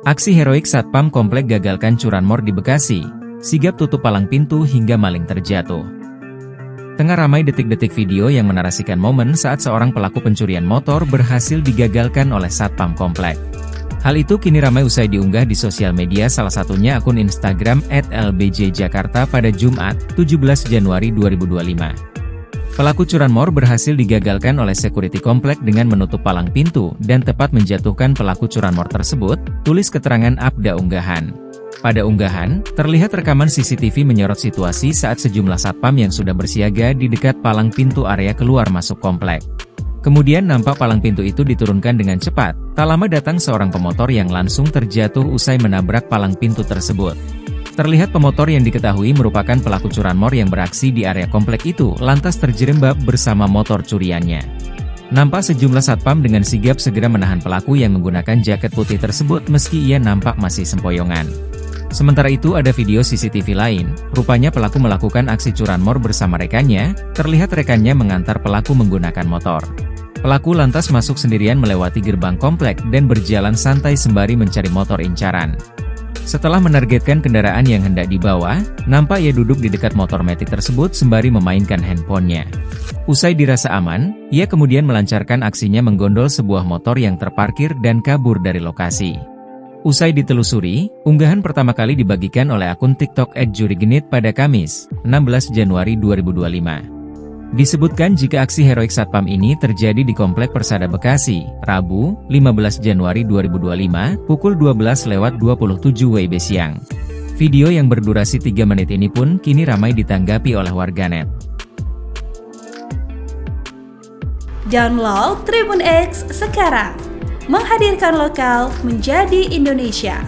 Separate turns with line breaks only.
Aksi heroik Satpam Komplek gagalkan curanmor di Bekasi, sigap tutup palang pintu hingga maling terjatuh. Tengah ramai detik-detik video yang menarasikan momen saat seorang pelaku pencurian motor berhasil digagalkan oleh Satpam Komplek. Hal itu kini ramai usai diunggah di sosial media, salah satunya akun Instagram @lbjjakarta pada Jumat, 17 Januari 2025. Pelaku curanmor berhasil digagalkan oleh security komplek dengan menutup palang pintu dan tepat menjatuhkan pelaku curanmor tersebut, tulis keterangan Abda unggahan. Pada unggahan, terlihat rekaman CCTV menyorot situasi saat sejumlah satpam yang sudah bersiaga di dekat palang pintu area keluar masuk komplek. Kemudian nampak palang pintu itu diturunkan dengan cepat, tak lama datang seorang pemotor yang langsung terjatuh usai menabrak palang pintu tersebut. Terlihat pemotor yang diketahui merupakan pelaku curanmor yang beraksi di area komplek itu lantas terjerembab bersama motor curiannya. Nampak sejumlah satpam dengan sigap segera menahan pelaku yang menggunakan jaket putih tersebut meski ia nampak masih sempoyongan. Sementara itu ada video CCTV lain, rupanya pelaku melakukan aksi curanmor bersama rekannya, terlihat rekannya mengantar pelaku menggunakan motor. Pelaku lantas masuk sendirian melewati gerbang komplek dan berjalan santai sembari mencari motor incaran. Setelah menargetkan kendaraan yang hendak dibawa, nampak ia duduk di dekat motor metik tersebut sembari memainkan handphonenya. Usai dirasa aman, ia kemudian melancarkan aksinya menggondol sebuah motor yang terparkir dan kabur dari lokasi. Usai ditelusuri, unggahan pertama kali dibagikan oleh akun TikTok @jurigenit pada Kamis, 16 Januari 2025. Disebutkan jika aksi heroik Satpam ini terjadi di Komplek Persada Bekasi, Rabu, 15 Januari 2025, pukul 12:27 WIB siang. Video yang berdurasi 3 menit ini pun kini ramai ditanggapi oleh warganet.
Download Tribun X sekarang, menghadirkan lokal menjadi Indonesia.